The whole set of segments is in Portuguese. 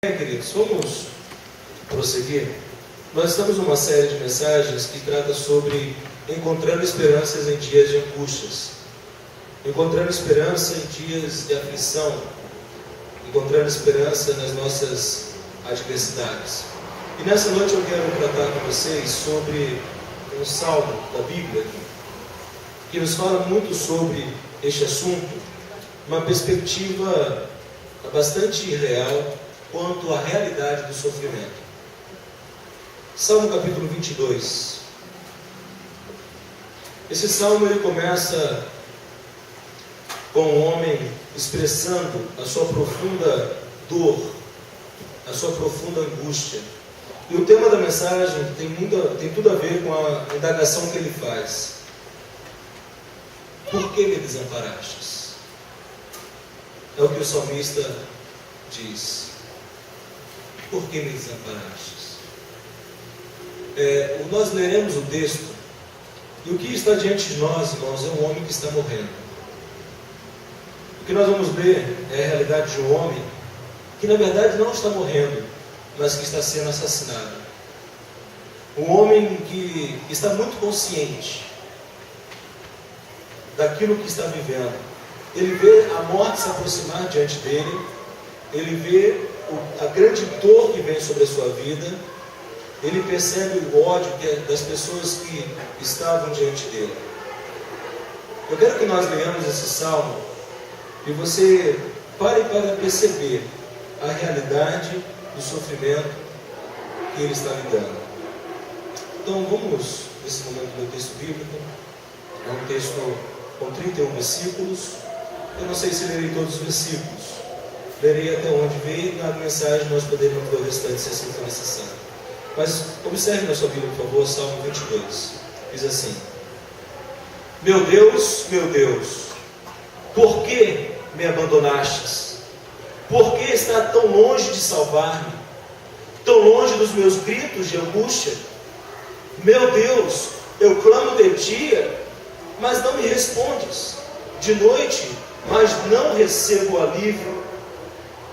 Queridos, vamos prosseguir. Nós estamos numa série de mensagens que trata sobre encontrando esperanças em dias de angústias, encontrando esperança em dias de aflição, encontrando esperança nas nossas adversidades. E nessa noite eu quero tratar com vocês sobre um salmo da Bíblia que nos fala muito sobre este assunto, uma perspectiva bastante real quanto à realidade do sofrimento. Salmo capítulo 22. Esse salmo ele começa com um homem expressando a sua profunda dor, a sua profunda angústia. E o tema da mensagem tem tudo a ver com a indagação que ele faz. Por que me desamparastes? É o que o salmista diz. Por que me desamparastes? Nós leremos o texto, e o que está diante de nós, irmãos, é um homem que está morrendo. O que nós vamos ver é a realidade de um homem que na verdade não está morrendo, mas que está sendo assassinado. Um homem que está muito consciente daquilo que está vivendo. Ele vê a morte se aproximar diante dele, ele vê a grande dor que vem sobre a sua vida, ele percebe o ódio das pessoas que estavam diante dele. Eu quero que nós leamos esse salmo e você pare para perceber a realidade do sofrimento que ele está lidando. Então vamos, nesse momento, ler o texto bíblico. É um texto com 31 versículos. Eu não sei se lerei todos os versículos. Lerei até onde veio, e na mensagem nós poderemos ver o restante se assim for necessário. Mas observe na sua Bíblia, por favor, Salmo 22. Diz assim: meu Deus, por que me abandonastes? Por que está tão longe de salvar-me? Tão longe dos meus gritos de angústia? Meu Deus, eu clamo de dia, mas não me respondes. De noite, mas não recebo alívio.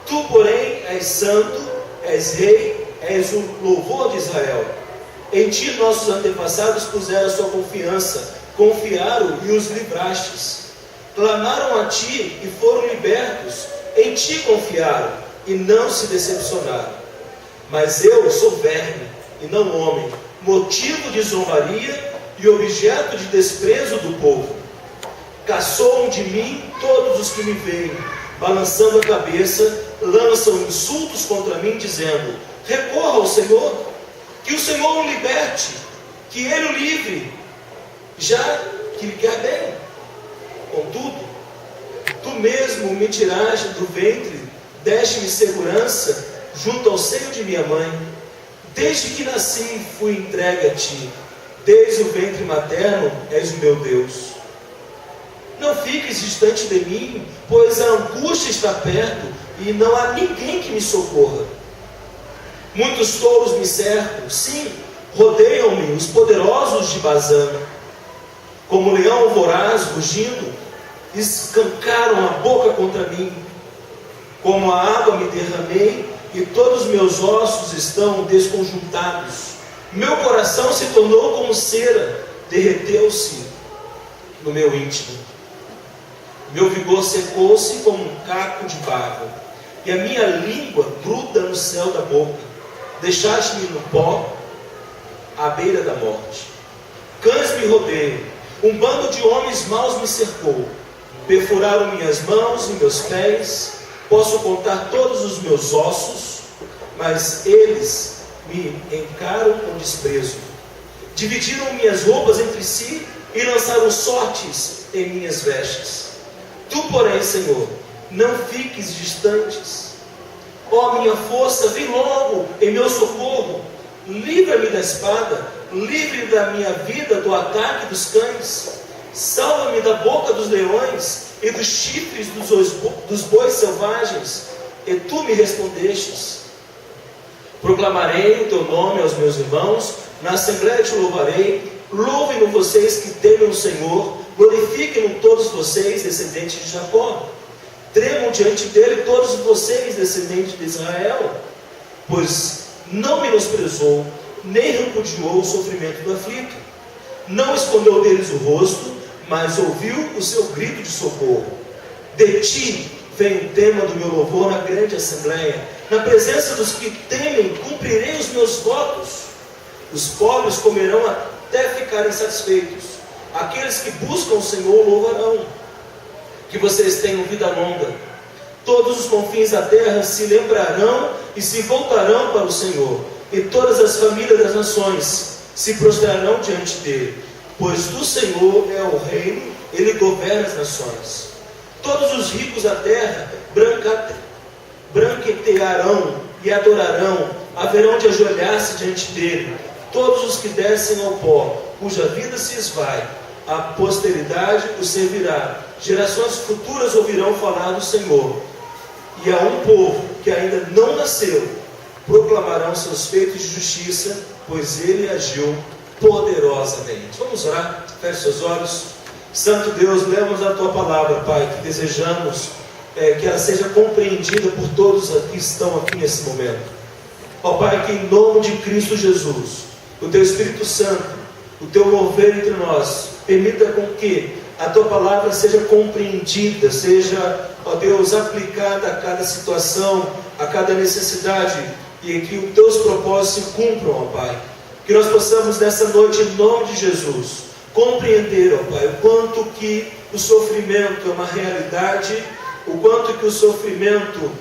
Tu, porém, és santo, és rei, és o louvor de Israel. Em ti nossos antepassados puseram a sua confiança, confiaram e os livrastes. Clamaram a ti e foram libertos, em ti confiaram e não se decepcionaram. Mas eu sou verme e não homem, motivo de zombaria e objeto de desprezo do povo. Caçoam de mim todos os que me veem, balançando a cabeça, lançam insultos contra mim, dizendo: recorra ao Senhor, que o Senhor o liberte, que Ele o livre, já que lhe quer bem. Contudo, tu mesmo me tiraste do ventre, deste-me segurança junto ao seio de minha mãe. Desde que nasci fui entregue a ti, desde o ventre materno és o meu Deus. Não fiques distante de mim, pois a angústia está perto e não há ninguém que me socorra. Muitos touros me cercam, sim, rodeiam-me os poderosos de Bazã. Como leão voraz rugindo, escancaram a boca contra mim. Como a água me derramei e todos os meus ossos estão desconjuntados. Meu coração se tornou como cera, derreteu-se no meu íntimo. Meu vigor secou-se como um caco de barro, e a minha língua gruda no céu da boca. Deixaste-me no pó, à beira da morte. Cães me rodeiam, um bando de homens maus me cercou. Perfuraram minhas mãos e meus pés. Posso contar todos os meus ossos, mas eles me encaram com desprezo. Dividiram minhas roupas entre si e lançaram sortes em minhas vestes. Tu, porém, Senhor, não fiques distantes. Ó minha força, vem logo em meu socorro. Livra-me da espada, livre da minha vida do ataque dos cães. Salva-me da boca dos leões e dos chifres dos bois selvagens. E tu me respondestes. Proclamarei o teu nome aos meus irmãos, na assembleia te louvarei. Louvem-no vocês que temem o Senhor. Glorifiquem-no todos vocês, descendentes de Jacó. Tremam diante dele todos vocês, descendentes de Israel. pois não menosprezou, nem repudiou o sofrimento do aflito. Não escondeu deles o rosto, mas ouviu o seu grito de socorro. De ti vem o tema do meu louvor na grande assembleia. Na presença dos que temem, cumprirei os meus votos. Os pobres comerão até ficarem satisfeitos. Aqueles que buscam o Senhor louvarão. Que vocês tenham vida longa. Todos os confins da terra se lembrarão e se voltarão para o Senhor. E todas as famílias das nações se prostrarão diante dele. Pois do Senhor é o reino, ele governa as nações. Todos os ricos da terra branquetearão e adorarão, haverão de ajoelhar-se diante dele. Todos os que descem ao pó, cuja vida se esvai, a posteridade o servirá. Gerações futuras ouvirão falar do Senhor. E a um povo que ainda não nasceu, proclamarão seus feitos de justiça, pois ele agiu poderosamente. Vamos orar? Feche seus olhos. Santo Deus, lemos a tua palavra, Pai, que desejamos que ela seja compreendida por todos que estão aqui nesse momento. Ó Pai, que em nome de Cristo Jesus, o teu Espírito Santo, o teu mover entre nós, permita com que a tua palavra seja compreendida, seja, ó Deus, aplicada a cada situação, a cada necessidade, e que os teus propósitos se cumpram, ó Pai. Que nós possamos nessa noite, em nome de Jesus, compreender, ó Pai, o quanto que o sofrimento é uma realidade, o quanto que o sofrimento,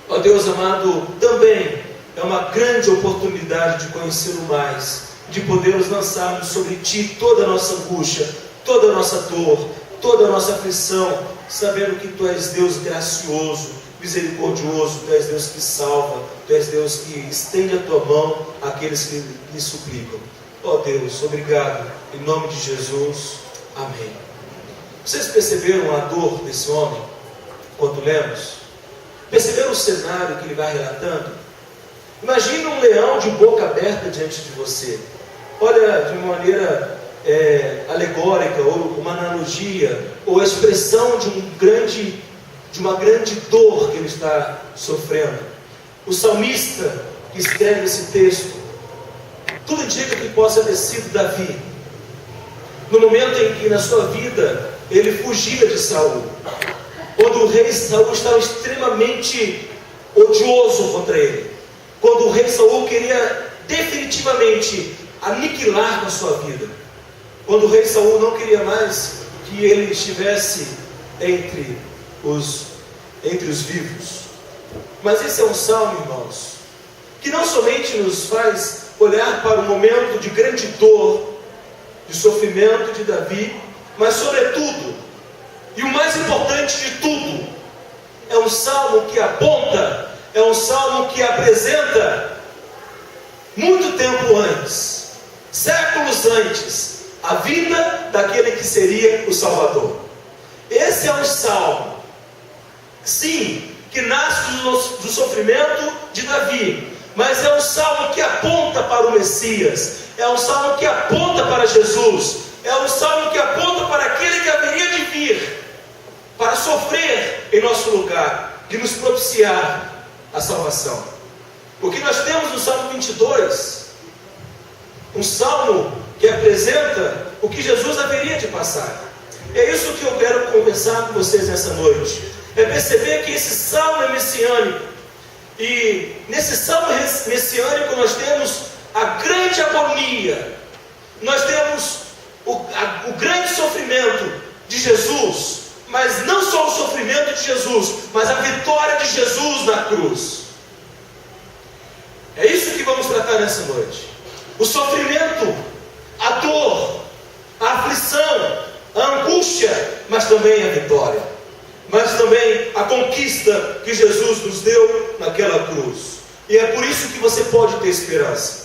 ó Deus amado, também é uma grande oportunidade de conhecê-lo mais, de podermos lançarmos sobre Ti toda a nossa angústia, toda a nossa dor, toda a nossa aflição, sabendo que Tu és Deus gracioso, misericordioso, Tu és Deus que salva, Tu és Deus que estende a Tua mão àqueles que lhe suplicam. Ó Deus, obrigado, em nome de Jesus, amém. Vocês perceberam a dor desse homem, quando lemos? Perceberam o cenário que ele vai relatando? Imagina um leão de boca aberta diante de você. Olha, de uma maneira alegórica, ou uma analogia, ou a expressão de uma grande dor que ele está sofrendo. O salmista que escreve esse texto, tudo indica que possa ter sido Davi, no momento em que na sua vida ele fugia de Saul, quando o rei Saul estava extremamente odioso contra ele, quando o rei Saul queria definitivamente aniquilar com a sua vida, quando o rei Saul não queria mais que ele estivesse entre os vivos. Mas esse é um salmo, irmãos, que não somente nos faz olhar para o momento de grande dor, de sofrimento de Davi, mas sobretudo, e o mais importante de tudo, é um salmo que aponta, é um salmo que apresenta muito tempo antes, séculos antes, a vida daquele que seria o Salvador. Esse é um salmo, sim, que nasce do sofrimento de Davi, mas é um salmo que aponta para o Messias, é um salmo que aponta para Jesus, é um salmo que aponta para aquele que haveria de vir, para sofrer em nosso lugar, de nos propiciar a salvação. O que nós temos no Salmo 22, um salmo que apresenta o que Jesus haveria de passar. É isso que eu quero conversar com vocês nessa noite, é perceber que esse salmo é messiânico, e nesse salmo messiânico nós temos a grande agonia, nós temos o grande sofrimento de Jesus, mas não só o sofrimento de Jesus, mas a vitória de Jesus na cruz. É isso que vamos tratar nessa noite. O sofrimento, a dor, a aflição, a angústia, mas também a vitória, mas também a conquista que Jesus nos deu naquela cruz. E é por isso que você pode ter esperança.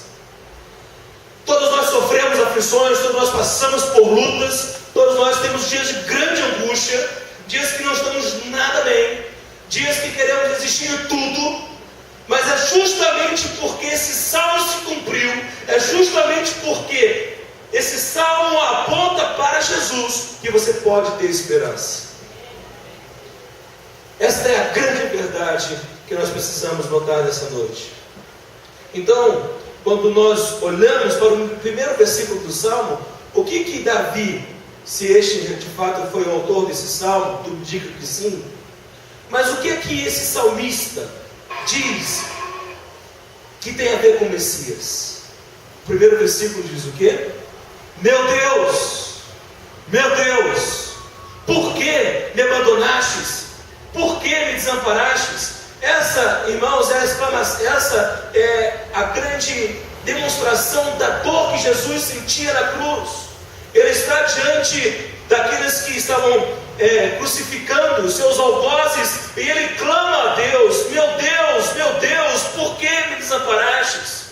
Todos nós sofremos aflições, todos nós passamos por lutas, todos nós temos dias de grande angústia, dias que não estamos nada bem, dias que queremos desistir de tudo, mas é justamente porque esse salmo se cumpriu, é justamente porque esse salmo aponta para Jesus que você pode ter esperança. Esta é a grande verdade que nós precisamos notar nessa noite. Então, quando nós olhamos para o primeiro versículo do Salmo, o que Davi, se este de fato foi o autor desse Salmo, tudo indica que sim, mas o que esse salmista diz que tem a ver com o Messias? O primeiro versículo diz o quê? Meu Deus, por que me abandonastes? Por que me desamparastes? Essa, irmãos, essa é a grande demonstração da dor que Jesus sentia na cruz. Ele está diante daqueles que estavam crucificando os seus algozes, e ele clama a Deus: meu Deus, por que me desamparastes?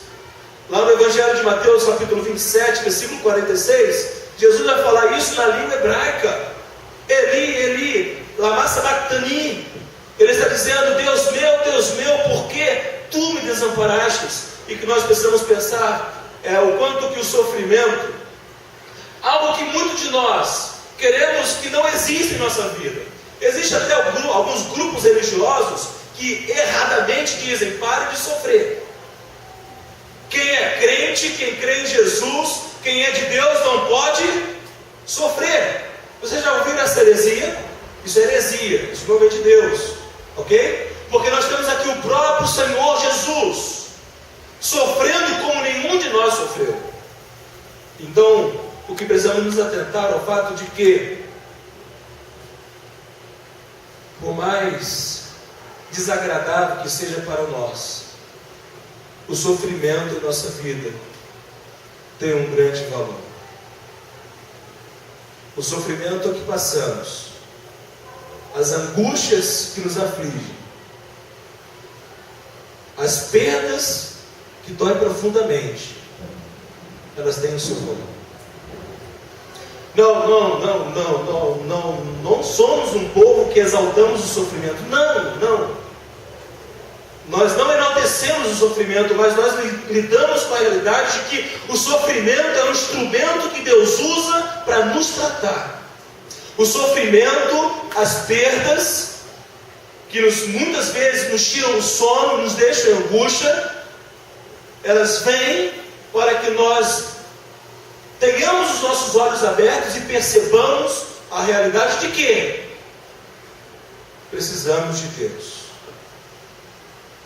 Lá no Evangelho de Mateus, capítulo 27, versículo 46, Jesus vai falar isso na língua hebraica: Eli, lama sabachthani. Ele está dizendo: Deus meu, por que tu me desamparastes? E que nós precisamos pensar o quanto que o sofrimento, algo que muitos de nós queremos que não existe em nossa vida. Existem até alguns grupos religiosos que erradamente dizem: pare de sofrer. Quem é crente, quem crê em Jesus, quem é de Deus não pode sofrer. Vocês já ouviram essa heresia? Isso é heresia, isso não é de Deus, ok? Porque nós temos aqui o próprio Senhor Jesus sofrendo como nenhum de nós sofreu. Então, o que precisamos nos atentar ao fato de que, por mais desagradável que seja para nós, o sofrimento em nossa vida tem um grande valor. O sofrimento que passamos, as angústias que nos afligem, as perdas que doem profundamente, elas têm o seu valor. Não somos um povo que exaltamos o sofrimento. Não. Nós não enaltecemos o sofrimento, mas nós lidamos com a realidade de que o sofrimento é um instrumento que Deus usa para nos tratar. O sofrimento, as perdas, que muitas vezes nos tiram o sono, nos deixam em angústia, elas vêm para que nós tenhamos os nossos olhos abertos e percebamos a realidade de que precisamos de Deus.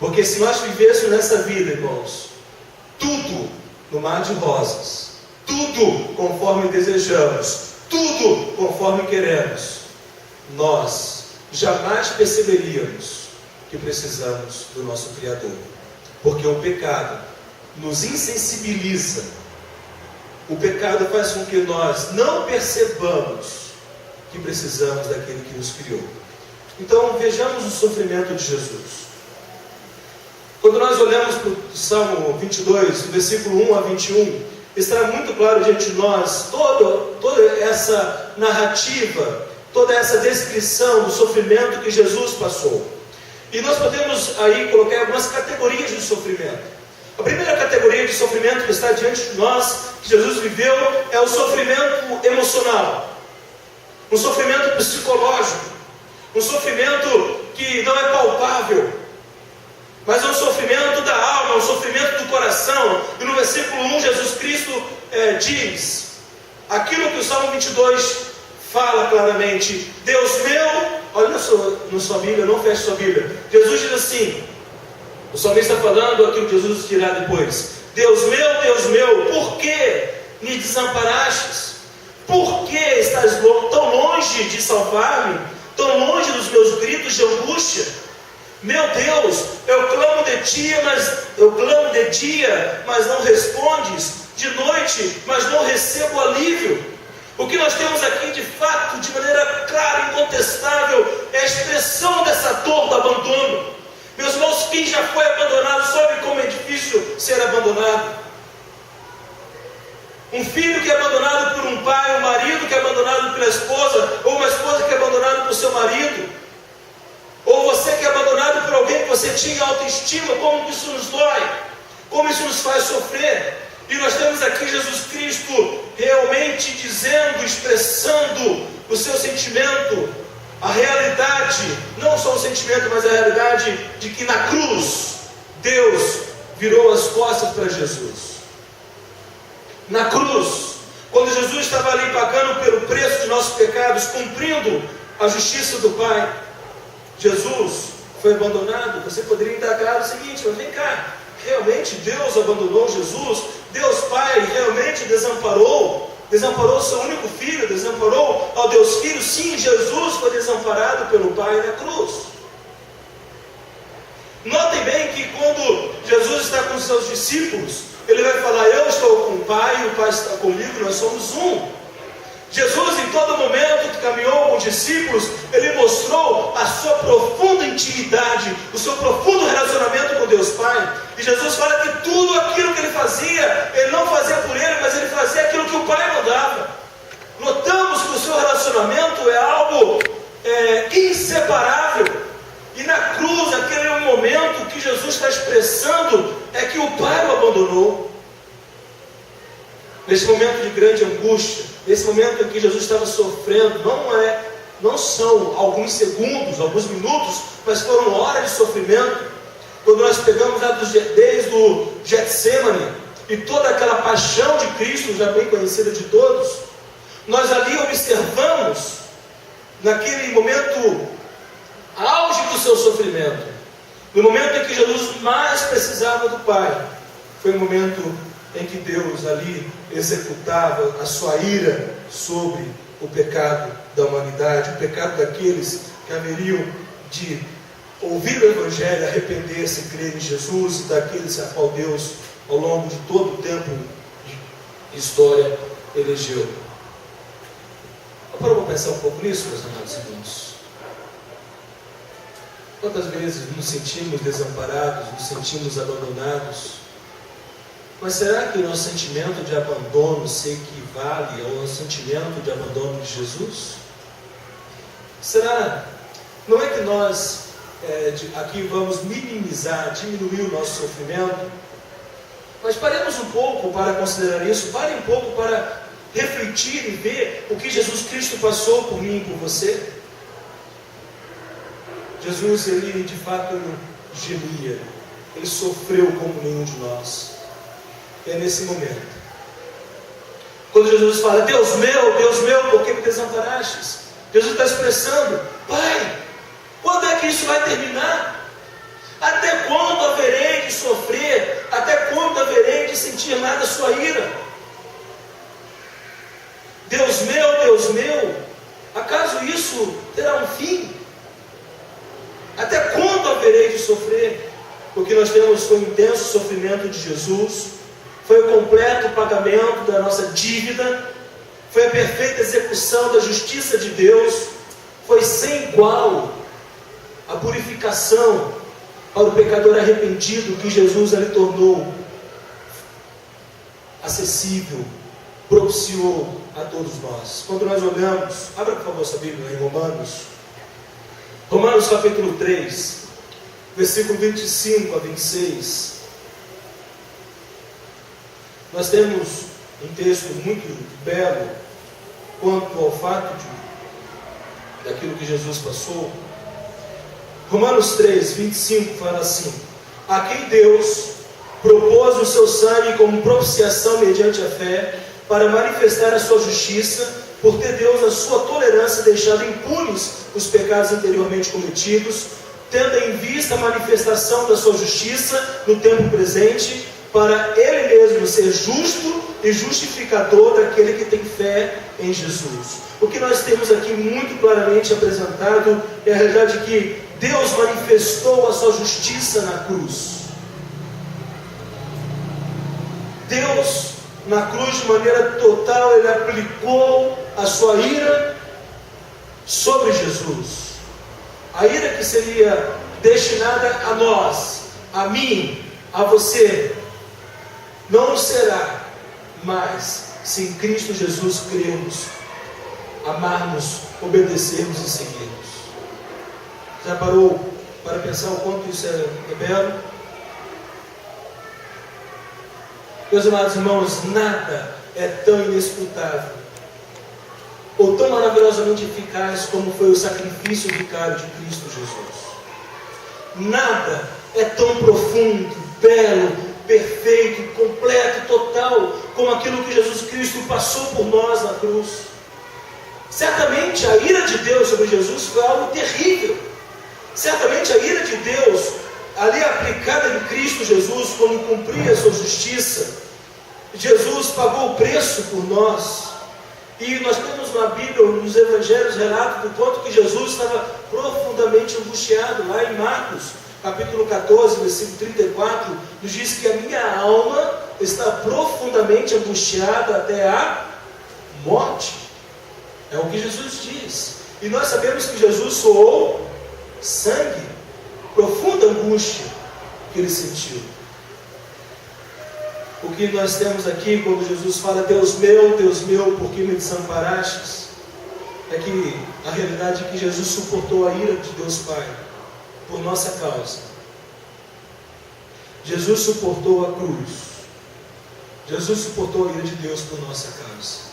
Porque se nós vivêssemos nessa vida, irmãos, tudo no mar de rosas, tudo conforme desejamos, tudo conforme queremos, nós jamais perceberíamos que precisamos do nosso Criador. Porque o pecado nos insensibiliza. O pecado faz com que nós não percebamos que precisamos daquele que nos criou. Então vejamos o sofrimento de Jesus. Quando nós olhamos para o Salmo 22, do versículo 1 a 21, está muito claro diante de nós toda essa narrativa, toda essa descrição do sofrimento que Jesus passou. E nós podemos aí colocar algumas categorias de sofrimento. A primeira categoria de sofrimento que está diante de nós, que Jesus viveu, é o sofrimento emocional, um sofrimento psicológico, um sofrimento que não é palpável, mas é um sofrimento da alma, um sofrimento do coração. E no versículo 1, Jesus Cristo diz aquilo que o Salmo 22 fala claramente: Deus meu, olha na sua Bíblia, não feche sua Bíblia. Jesus diz assim, o salmista está falando aquilo que Jesus dirá depois: Deus meu, por que me desamparastes? Por que estás tão longe de salvar-me? Tão longe dos meus gritos de angústia? Meu Deus, eu clamo de dia, mas não respondes, de noite, mas não recebo alívio. O que nós temos aqui, de fato, de maneira clara e incontestável, é a expressão dessa dor do abandono. Meus irmãos, quem já foi abandonado sabe como é difícil ser abandonado. Um filho que é abandonado por um pai, um marido que é abandonado pela esposa, ou uma esposa que é abandonada por seu marido, ou você que é abandonado por alguém que você tinha autoestima. Como que isso nos dói, como isso nos faz sofrer. E nós temos aqui Jesus Cristo realmente dizendo, expressando o seu sentimento A realidade, não só o sentimento, mas a realidade de que na cruz, Deus virou as costas para Jesus. Na cruz, quando Jesus estava ali pagando pelo preço de nossos pecados, cumprindo a justiça do Pai, Jesus foi abandonado. Você poderia indagar o seguinte: mas vem cá, realmente Deus abandonou Jesus? Deus Pai realmente desamparou o seu único filho, desamparou ao Deus Filho? Sim, Jesus foi desamparado pelo Pai na cruz. Notem bem que quando Jesus está com os seus discípulos, ele vai falar: eu estou com o Pai, o Pai está comigo, nós somos um. Jesus, em todo momento que caminhou com os discípulos, ele mostrou a sua profunda intimidade, o seu profundo relacionamento com Deus Pai. E Jesus fala que tudo aquilo que ele fazia, ele não fazia por ele, mas ele fazia aquilo que o Pai mandava. Notamos que o seu relacionamento é algo inseparável. E na cruz, aquele momento que Jesus está expressando é que o Pai o abandonou. Nesse momento de grande angústia, nesse momento em que Jesus estava sofrendo, não são alguns segundos, alguns minutos, mas foram horas de sofrimento. Quando nós pegamos lá desde o Getsemane e toda aquela paixão de Cristo, já bem conhecida de todos, nós ali observamos, naquele momento auge do seu sofrimento, no momento em que Jesus mais precisava do Pai, foi o momento em que Deus ali executava a sua ira sobre o pecado da humanidade, o pecado daqueles que haveriam de ouvir o Evangelho, arrepender-se, crer em Jesus, e daqueles a qual Deus, ao longo de todo o tempo de história, elegeu. Vamos pensar um pouco nisso, meus amados irmãos. Quantas vezes nos sentimos desamparados, nos sentimos abandonados? Mas será que o nosso sentimento de abandono se equivale ao sentimento de abandono de Jesus? Será? Não é que nós aqui vamos minimizar, diminuir o nosso sofrimento? Mas paremos um pouco para considerar isso, pare um pouco para refletir e ver o que Jesus Cristo passou por mim e por você. Jesus, ele de fato gemia, ele sofreu como nenhum de nós. É nesse momento, quando Jesus fala: Deus meu, por que me desamparastes? Jesus está expressando: Pai, quando é que isso vai terminar? Até quando haverei de sofrer? Até quando haverei de sentir mais a sua ira? Deus meu, acaso isso terá um fim? Até quando haverei de sofrer? Porque nós temos foi o intenso sofrimento de Jesus, foi o completo pagamento da nossa dívida, foi a perfeita execução da justiça de Deus, foi sem igual a purificação para o pecador arrependido que Jesus ali tornou acessível, propiciou a todos nós. Quando nós olhamos, abra por favor sua Bíblia em Romanos capítulo 3, versículo 25 a 26. Nós temos um texto muito belo quanto ao fato daquilo que Jesus passou. Romanos 3, 25 fala assim: a quem Deus propôs o seu sangue como propiciação mediante a fé, para manifestar a sua justiça, por ter Deus na sua tolerância deixado impunes os pecados anteriormente cometidos, tendo em vista a manifestação da sua justiça no tempo presente, para Ele mesmo ser justo e justificador daquele que tem fé em Jesus. O que nós temos aqui muito claramente apresentado é a realidade de que Deus manifestou a sua justiça na cruz. Deus, na cruz, de maneira total, Ele aplicou a sua ira sobre Jesus. A ira que seria destinada a nós, a mim, a você, não será mais se em Cristo Jesus crermos, amarmos, obedecermos e seguirmos. Já parou para pensar o quanto isso é belo? Meus amados irmãos, nada é tão inescrutável ou tão maravilhosamente eficaz como foi o sacrifício vicário de Cristo Jesus. Nada é tão profundo, belo, perfeito, completo, total, como aquilo que Jesus Cristo passou por nós na cruz. Certamente a ira de Deus sobre Jesus foi algo terrível. Certamente a ira de Deus, ali aplicada em Cristo Jesus, quando cumpria a sua justiça, Jesus pagou o preço por nós. E nós temos na Bíblia, nos Evangelhos, relato do quanto que Jesus estava profundamente angustiado. Lá em Marcos, capítulo 14, versículo 34, nos diz que a minha alma está profundamente angustiada até a morte. É o que Jesus diz. E nós sabemos que Jesus suou sangue, profunda angústia que ele sentiu. O que nós temos aqui, quando Jesus fala, Deus meu, por que me desamparastes? É que a realidade é que Jesus suportou a ira de Deus Pai por nossa causa. Jesus suportou a cruz. Jesus suportou a ira de Deus por nossa causa.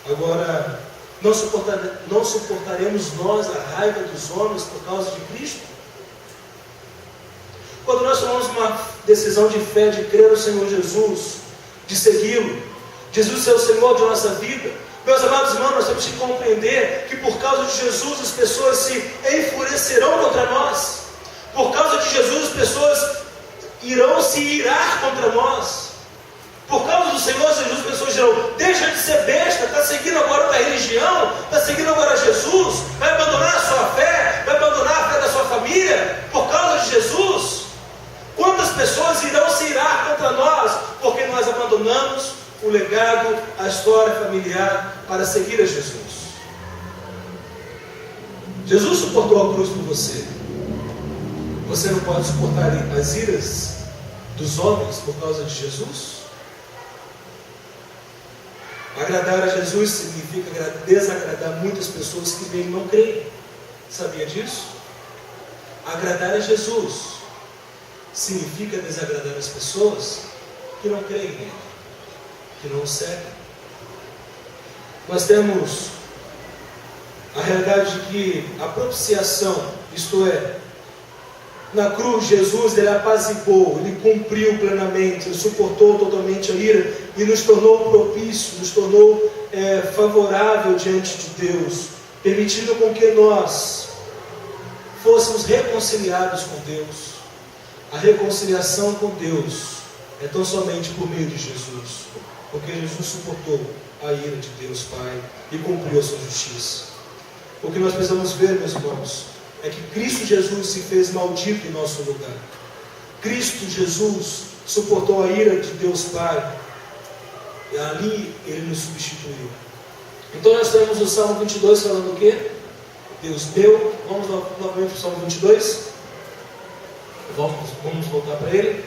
Agora, não suportaremos nós a raiva dos homens por causa de Cristo? Quando nós tomamos uma decisão de fé, de crer no Senhor Jesus, de segui-lo, Jesus é o Senhor de nossa vida, meus amados irmãos, nós temos que compreender que por causa de Jesus as pessoas se enfurecerão contra nós. Por causa de Jesus as pessoas irão se irar contra nós. Por causa do Senhor Jesus as pessoas dirão, deixa de ser besta, está seguindo agora outra religião, está seguindo agora Jesus, vai abandonar a sua fé, vai abandonar a fé da sua família, por causa de Jesus. Quantas pessoas irão se irar contra nós, porque nós abandonamos o legado, a história familiar, para seguir a Jesus? Jesus suportou a cruz por você. Você não pode suportar as iras dos homens por causa de Jesus? Agradar a Jesus significa desagradar muitas pessoas que nele não creem. Sabia disso? Agradar a Jesus significa desagradar as pessoas que não creem nele, que não o seguem. Nós temos a realidade de que a propiciação, isto é, na cruz Jesus ele apaziguou, ele cumpriu plenamente, ele suportou totalmente a ira e nos tornou propício, nos tornou favorável diante de Deus, permitindo com que nós fôssemos reconciliados com Deus. A reconciliação com Deus é tão somente por meio de Jesus, porque Jesus suportou a ira de Deus Pai e cumpriu a sua justiça. O que nós precisamos ver, meus irmãos, é que Cristo Jesus se fez maldito em nosso lugar. Cristo Jesus suportou a ira de Deus Pai e ali Ele nos substituiu. Então nós temos o Salmo 22 falando o quê? Deus meu. Vamos novamente para o Salmo 22. Vamos voltar para ele.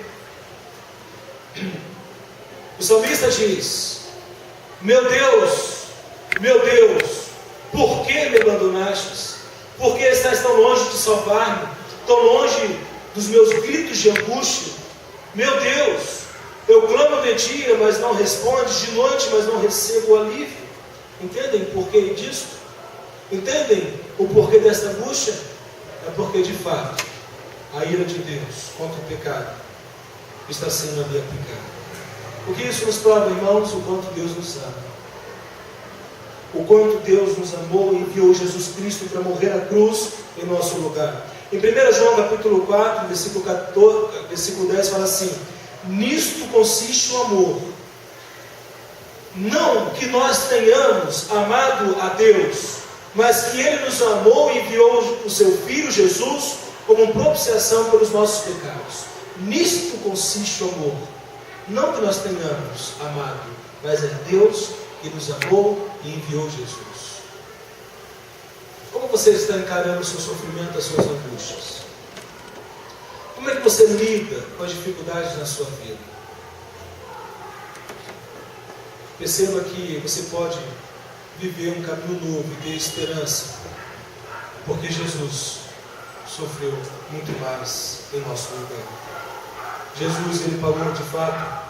O salmista diz: meu Deus, por que me abandonastes? Por que estás tão longe de salvar-me? Tão longe dos meus gritos de angústia? Meu Deus, eu clamo de dia, mas não respondes, de noite, mas não recebo alívio. Entendem o porquê disso? Entendem o porquê desta angústia? É porque de fato a ira de Deus contra o pecado está sendo ali aplicada. O que isso nos prova, irmãos? O quanto Deus nos ama. O quanto Deus nos amou e enviou Jesus Cristo para morrer na cruz em nosso lugar. Em 1 João capítulo 4, versículo 10 fala assim: nisto consiste o amor, não que nós tenhamos amado a Deus, mas que Ele nos amou e enviou o seu Filho Jesus como propiciação pelos nossos pecados. Nisto consiste o amor, não que nós tenhamos amado, mas é Deus que nos amou e enviou Jesus. Como você está encarando o seu sofrimento, as suas angústias? Como é que você lida com as dificuldades na sua vida? Perceba que você pode viver um caminho novo e ter esperança, porque Jesus sofreu muito mais em nosso lugar. Jesus, Ele pagou de fato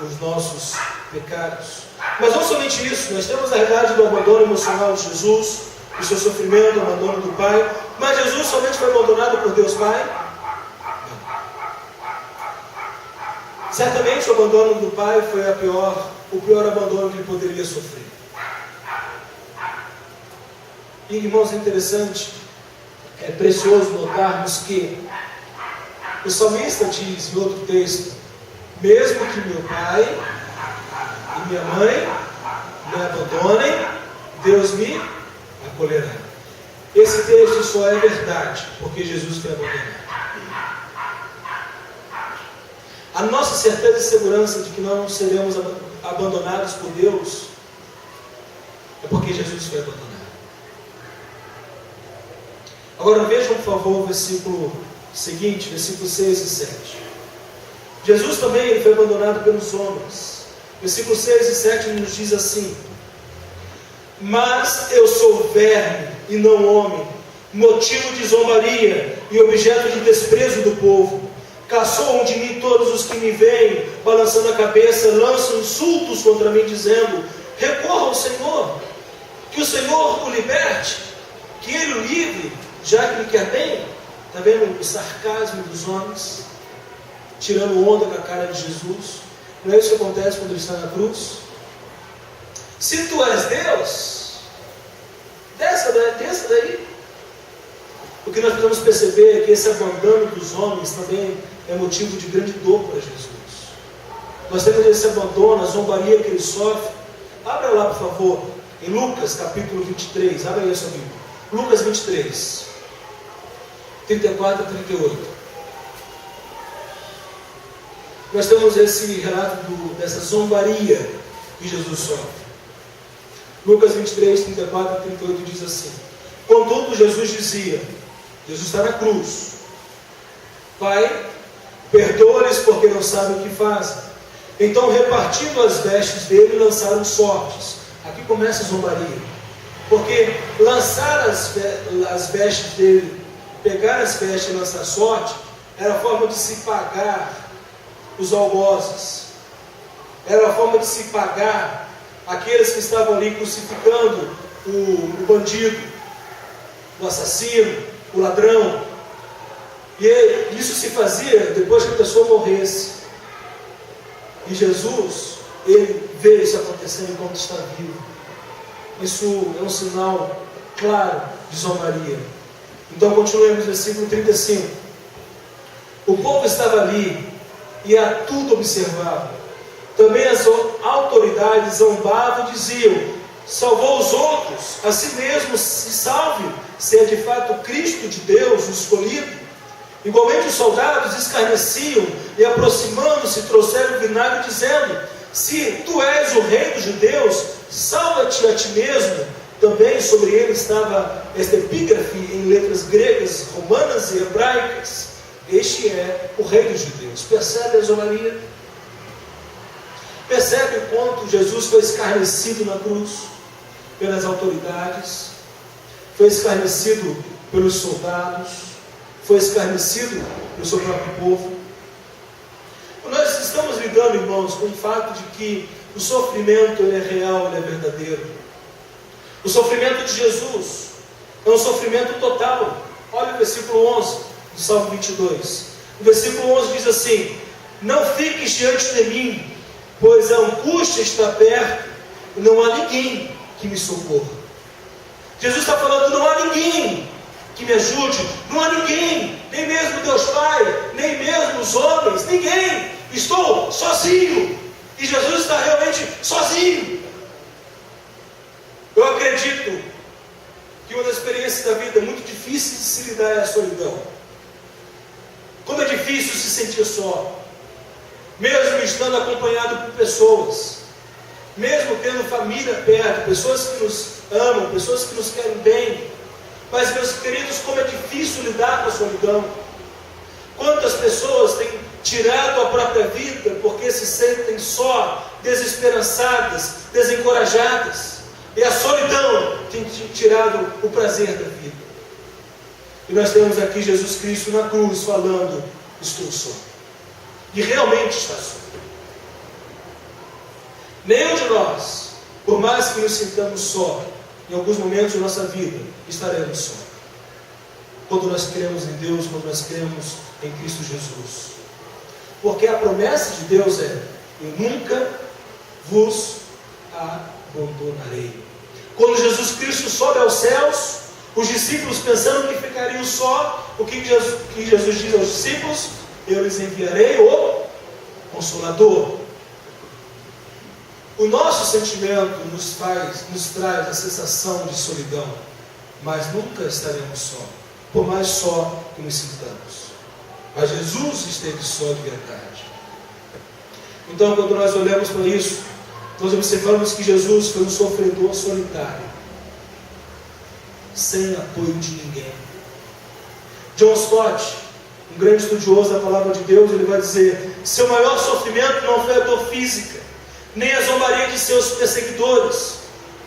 os nossos pecados. Mas não somente isso, nós temos a realidade do abandono emocional de Jesus, o seu sofrimento, o abandono do Pai. Mas Jesus somente foi abandonado por Deus Pai? Não. Certamente o abandono do Pai foi o pior abandono que ele poderia sofrer. E, irmãos, é interessante, é precioso notarmos que o salmista diz em outro texto: mesmo que meu pai e minha mãe me abandonem, Deus me acolherá. Esse texto só é verdade porque Jesus foi abandonado. A nossa certeza e segurança de que não seremos abandonados por Deus é porque Jesus foi abandonado. Agora vejam, por favor, o versículo seguinte, versículos 6 e 7. Jesus também ele foi abandonado pelos homens. Versículos 6 e 7 nos diz assim: mas eu sou verme e não homem, motivo de zombaria e objeto de desprezo do povo. Caçoam de mim todos os que me veem, balançando a cabeça, lançam insultos contra mim, dizendo: recorra ao Senhor, que o Senhor o liberte, que Ele o livre, já que Ele quer bem. Está vendo o sarcasmo dos homens, tirando onda com a cara de Jesus? Não é isso que acontece quando Ele está na cruz? Se tu és Deus, desça daí. O que nós precisamos perceber é que esse abandono dos homens também é motivo de grande dor para Jesus. Nós temos esse abandono, a zombaria que ele sofre. Abra lá, por favor, em Lucas capítulo 23. Abra aí a sua Bíblia. Lucas 23, 34 a 38. Nós temos esse relato dessa zombaria que Jesus sofre. Lucas 23, 34 a 38 diz assim: contudo, Jesus dizia, Jesus está na cruz: Pai, perdoa-lhes porque não sabem o que fazem. Então, repartindo as vestes dele, lançaram sortes. Aqui começa a zombaria, porque lançar as vestes dele, pegar as vestes e lançar sorte, era a forma de se pagar os algozes, era a forma de se pagar aqueles que estavam ali crucificando o bandido, o assassino, o ladrão. E isso se fazia depois que a pessoa morresse. E Jesus, ele vê isso acontecendo enquanto está vivo. Isso é um sinal claro de zombaria. Então continuemos, versículo 35. O povo estava ali e a tudo observava. Também as autoridades zombavam e diziam: salvou os outros, a si mesmo se salve, se é de fato Cristo de Deus, o escolhido. Igualmente os soldados escarneciam e, aproximando-se, trouxeram vinagre, dizendo: se tu és o rei dos judeus, salva-te a ti mesmo. Também sobre ele estava esta epígrafe em letras gregas, romanas e hebraicas: este é o rei dos judeus. Percebe a zombaria? Percebe o quanto Jesus foi escarnecido na cruz pelas autoridades, foi escarnecido pelos soldados, foi escarnecido pelo seu próprio povo. Nós estamos lidando, irmãos, com o fato de que o sofrimento ele é real, ele é verdadeiro. O sofrimento de Jesus é um sofrimento total. Olha o versículo 11 do Salmo 22. O versículo 11 diz assim: não fiques diante de mim, pois a angústia está perto, e não há ninguém que me socorra. Jesus está falando: não há ninguém que me ajude, não há ninguém, nem mesmo Deus Pai, nem mesmo os homens, ninguém, estou sozinho. E Jesus está realmente sozinho. Eu acredito que uma das experiências da vida muito difícil de se lidar é a solidão. Como é difícil se sentir só, mesmo estando acompanhado por pessoas, mesmo tendo família perto, pessoas que nos amam, pessoas que nos querem bem. Mas, meus queridos, como é difícil lidar com a solidão. Quantas pessoas têm tirado a própria vida porque se sentem só, desesperançadas, desencorajadas. E a solidão tem tirado o prazer da vida. E nós temos aqui Jesus Cristo na cruz falando: estou só. E realmente está só. Nenhum de nós Por mais que nos sintamos só, em alguns momentos da nossa vida, estaremos só. Quando nós cremos em Deus, quando nós cremos em Cristo Jesus. Porque a promessa de Deus é: eu nunca vos abandonarei. Quando Jesus Cristo sobe aos céus, os discípulos pensando que ficariam só, o que Jesus diz aos discípulos? Eu lhes enviarei o Consolador. O nosso sentimento nos traz a sensação de solidão, mas nunca estaremos só, por mais só que nos sintamos. Mas Jesus esteve só de verdade. Então, quando nós olhamos para isso, nós observamos que Jesus foi um sofredor solitário, sem apoio de ninguém. John Stott, um grande estudioso da palavra de Deus, ele vai dizer: seu maior sofrimento não foi a dor física, nem a zombaria de seus perseguidores,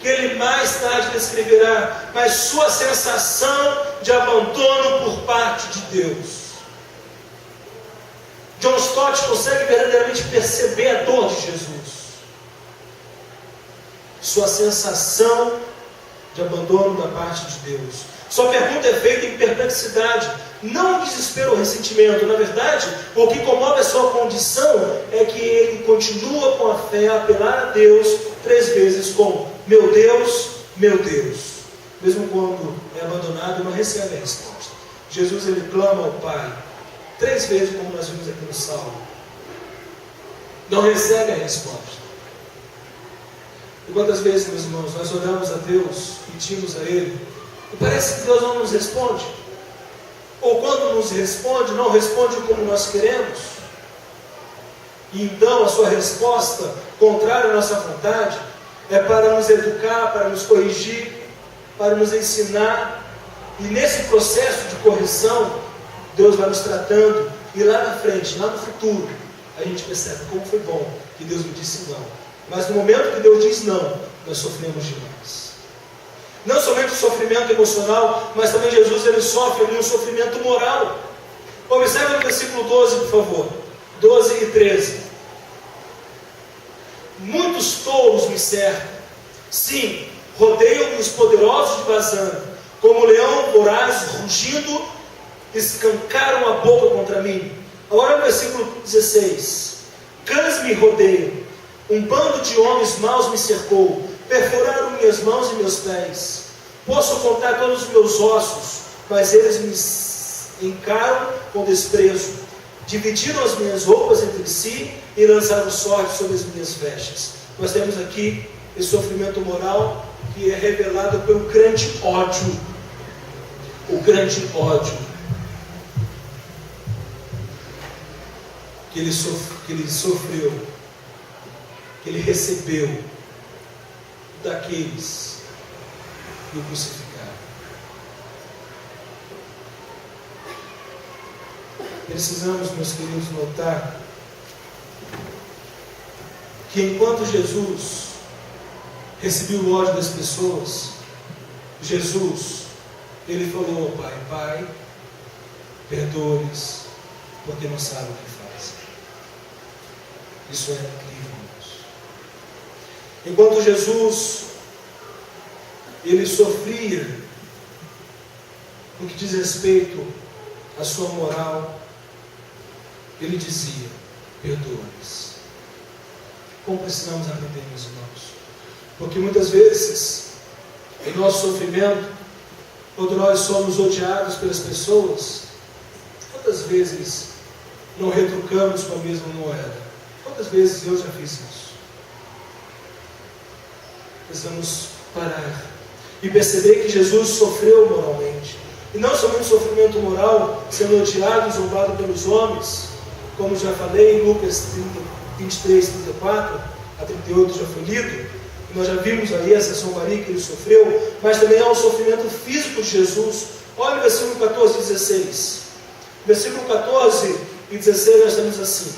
que ele mais tarde descreverá, mas sua sensação de abandono por parte de Deus. John Stott consegue verdadeiramente perceber a dor de Jesus. Sua sensação de abandono da parte de Deus. Sua pergunta é feita em perplexidade, não em desespero ou ressentimento. Na verdade, o que comove a sua condição é que ele continua com a fé a apelar a Deus 3 vezes com: meu Deus, meu Deus. Mesmo quando é abandonado, não recebe a resposta. Jesus, ele clama ao Pai 3 vezes, como nós vimos aqui no Salmo. Não recebe a resposta. E quantas vezes, meus irmãos, nós oramos a Deus, pedimos a Ele, e parece que Deus não nos responde. Ou quando nos responde, não responde como nós queremos. E então a sua resposta, contrária à nossa vontade, é para nos educar, para nos corrigir, para nos ensinar. E nesse processo de correção, Deus vai nos tratando, e lá na frente, lá no futuro, a gente percebe como foi bom que Deus me disse não. Mas no momento que Deus diz não, nós sofremos demais. Não somente o sofrimento emocional, mas também Jesus, ele sofre ali um sofrimento moral. Observe no versículo 12, por favor. 12 e 13. Muitos touros me cercam. Sim, rodeiam-me os poderosos de Bazã. Como leão voraz, rugindo, escancaram a boca contra mim. Agora no versículo 16. Cães me rodeiam. Um bando de homens maus me cercou, perfuraram minhas mãos e meus pés. Posso contar todos os meus ossos, mas eles me encaram com desprezo. Dividiram as minhas roupas entre si e lançaram sorte sobre as minhas vestes. Nós temos aqui esse sofrimento moral que é revelado pelo grande ódio. O grande ódio que ele sofreu, que ele recebeu daqueles que o crucificaram. Precisamos, meus queridos, notar que enquanto Jesus recebeu o ódio das pessoas, Jesus, ele falou ao Pai: Pai, perdoe-lhes, porque não sabem o que fazem. Isso é incrível. Enquanto Jesus, ele sofria no que diz respeito à sua moral, ele dizia: perdoa-lhes. Como precisamos aprender, meus irmãos? Porque muitas vezes, em nosso sofrimento, quando nós somos odiados pelas pessoas, quantas vezes não retrucamos com a mesma moeda? Quantas vezes eu já fiz isso? Precisamos parar e perceber que Jesus sofreu moralmente. E não somente sofrimento moral, sendo odiado e zombado pelos homens, como já falei em Lucas 23, 34 a 38 já foi lido. Nós já vimos aí essa zombaria que ele sofreu, mas também há um sofrimento físico de Jesus. Olha o versículo 14 e 16. Versículo 14 e 16 nós temos assim: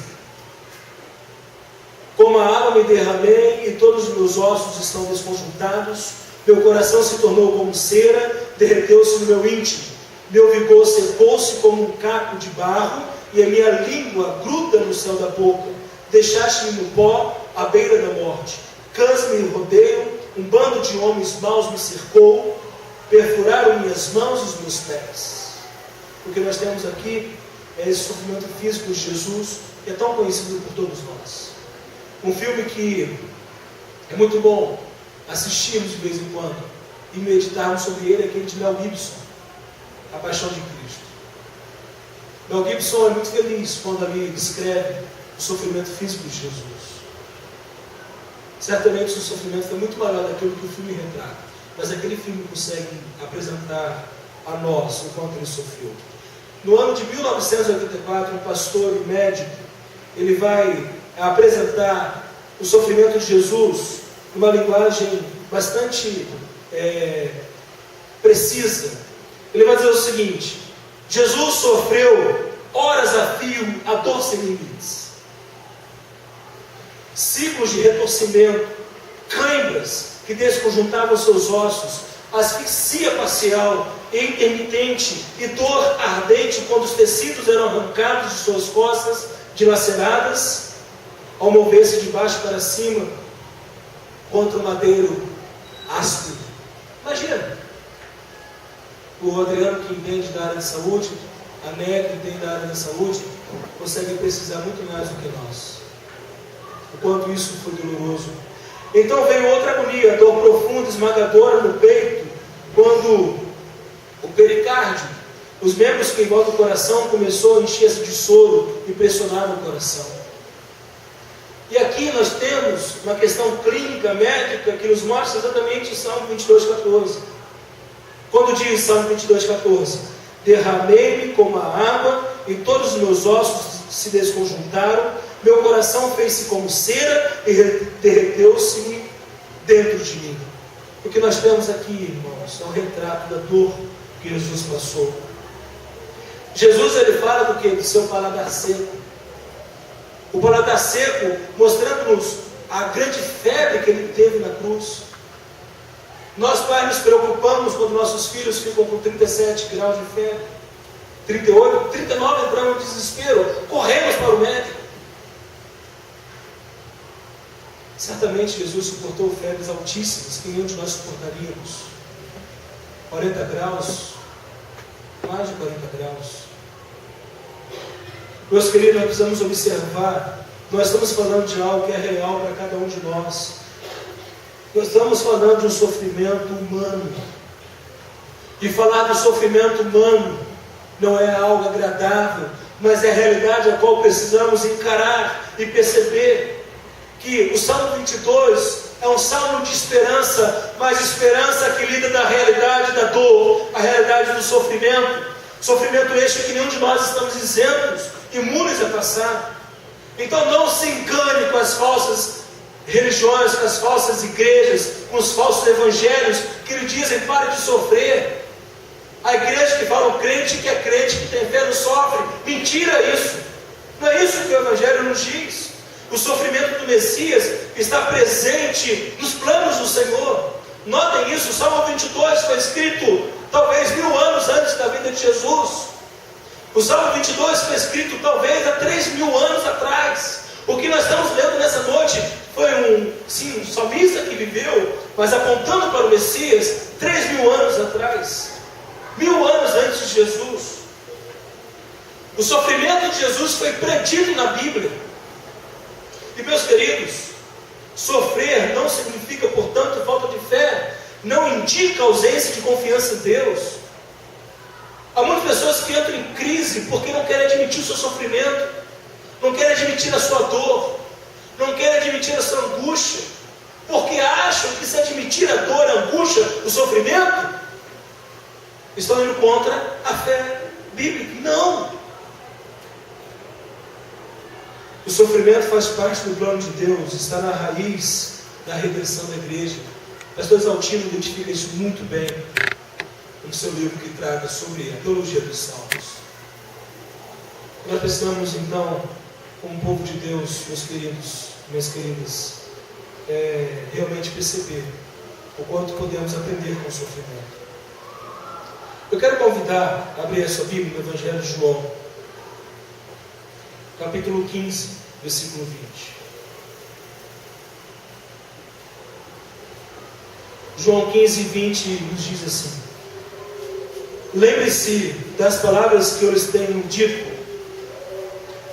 como a água me derramei e todos os meus ossos estão desconjuntados, meu coração se tornou como cera, derreteu-se no meu íntimo, meu vigor secou-se como um caco de barro, e a minha língua gruda no céu da boca. Deixaste-me no pó, à beira da morte. cães me rodeiam, um bando de homens maus me cercou, perfuraram minhas mãos e os meus pés. O que nós temos aqui é esse sofrimento físico de Jesus, que é tão conhecido por todos nós. Um filme que é muito bom assistirmos de vez em quando e meditarmos sobre ele, é aquele de Mel Gibson, A Paixão de Cristo. Mel Gibson é muito feliz quando ali descreve o sofrimento físico de Jesus. Certamente o sofrimento foi muito maior daquilo que o filme retrata, mas aquele filme consegue apresentar a nós o quanto ele sofreu. No ano de 1984, um pastor e médico, ele vai apresentar o sofrimento de Jesus numa linguagem bastante precisa. Ele vai dizer o seguinte: Jesus sofreu horas a fio, a dor sem limites, ciclos de retorcimento, cãibras que desconjuntavam seus ossos, asfixia parcial e intermitente e dor ardente quando os tecidos eram arrancados de suas costas dilaceradas, ao mover-se de baixo para cima contra o madeiro áspero. Imagina, o Adriano, que entende da área de saúde, a Né, que entende da área da saúde, consegue precisar muito mais do que nós. O quanto isso foi doloroso. Então veio outra agonia, dor profunda, esmagadora no peito, quando o pericárdio, os membros que envolvem o coração, começou a encher-se de soro e pressionar no coração. E aqui nós temos uma questão clínica, médica, que nos mostra exatamente o Salmo 22,14. Quando diz Salmo 22,14: derramei-me como a água e todos os meus ossos se desconjuntaram, meu coração fez-se como cera e derreteu-se dentro de mim. O que nós temos aqui, irmãos, é um retrato da dor que Jesus passou. Jesus, ele fala do que? Do seu paladar seco. O paladar seco, mostrando-nos a grande febre que ele teve na cruz. Nós, pais, nos preocupamos quando nossos filhos ficam com 37 graus de febre, 38, 39, entramos em desespero, corremos para o médico. Certamente Jesus suportou febres altíssimas que nenhum de nós suportaríamos. 40 graus, mais de 40 graus. Meus queridos, nós precisamos observar, nós estamos falando de algo que é real para cada um de nós. Nós estamos falando de um sofrimento humano. E falar do sofrimento humano não é algo agradável, mas é a realidade a qual precisamos encarar e perceber que o Salmo 22 é um salmo de esperança, mas esperança que lida da realidade da dor, a realidade do sofrimento. Sofrimento este que nenhum de nós estamos isentos, imunes a passar. Então não se engane com as falsas religiões, com as falsas igrejas, com os falsos evangelhos que lhe dizem: pare de sofrer. A igreja que fala o crente que é crente, que tem fé, não sofre. Mentira isso. Não é isso que o evangelho nos diz. O sofrimento do Messias está presente nos planos do Senhor. Notem isso, o Salmo 22 foi escrito talvez 1000 anos antes da vida de Jesus. O Salmo 22 foi escrito talvez há 3000 anos atrás. O que nós estamos lendo nessa noite foi um salmista que viveu, mas apontando para o Messias 3000 anos atrás, 1000 anos antes de Jesus. O sofrimento de Jesus foi predito na Bíblia. E meus queridos, sofrer não significa, portanto, falta de fé, não indica ausência de confiança em Deus. Há muitas pessoas que entram em crise porque não querem admitir o seu sofrimento, não querem admitir a sua dor, não querem admitir a sua angústia, porque acham que se admitir a dor, a angústia, o sofrimento, estão indo contra a fé bíblica. Não! O sofrimento faz parte do plano de Deus, está na raiz da redenção da igreja. O pastor Exaltino identifica isso muito bem no seu livro que trata sobre a teologia dos salmos. Nós precisamos então, como povo de Deus, meus queridos, minhas queridas, realmente perceber o quanto podemos aprender com o sofrimento. Eu quero convidar a abrir a sua Bíblia no Evangelho de João, capítulo 15, versículo 20. João 15:20 nos diz assim: lembre-se das palavras que eu lhes tenho dito: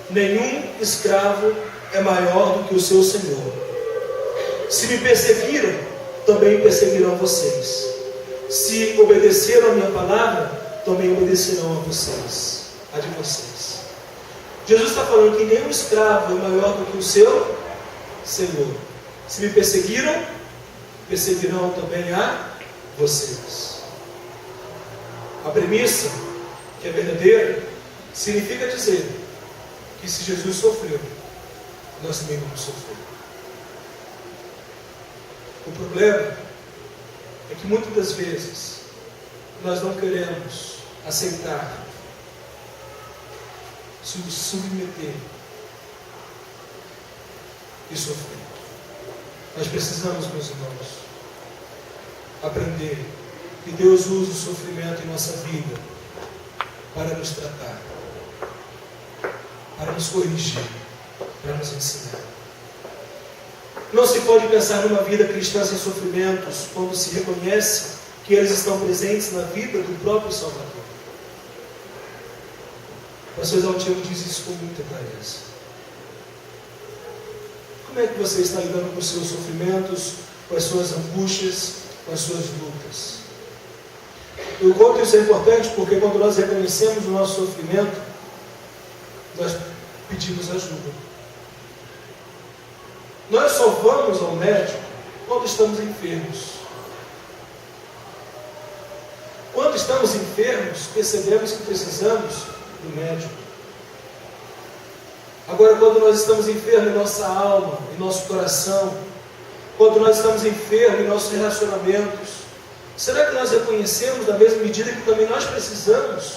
nenhum escravo é maior do que o seu senhor. Se me perseguiram, também perseguirão vocês. Se obedeceram a minha palavra, também obedecerão a vocês, a de vocês. Jesus está falando que nenhum escravo é maior do que o seu senhor. Se me perseguiram, perseguirão também a vocês. A premissa, que é verdadeira, significa dizer que se Jesus sofreu, nós também vamos sofrer. O problema é que muitas das vezes nós não queremos aceitar, se submeter e sofrer. Nós precisamos, meus irmãos, aprender que Deus usa o sofrimento em nossa vida para nos tratar, para nos corrigir, para nos ensinar. Não se pode pensar numa vida cristã sem sofrimentos quando se reconhece que eles estão presentes na vida do próprio Salvador. O pastor Exaltiano diz isso com muita clareza. Como é que você está lidando com os seus sofrimentos, com as suas angústias, com as suas lutas? Eu conto isso é importante porque quando nós reconhecemos o nosso sofrimento, nós pedimos ajuda. Nós só vamos ao médico quando estamos enfermos. Quando estamos enfermos, percebemos que precisamos do médico. Agora, quando nós estamos enfermos em nossa alma, em nosso coração, quando nós estamos enfermos em nossos relacionamentos, será que nós reconhecemos da mesma medida que também nós precisamos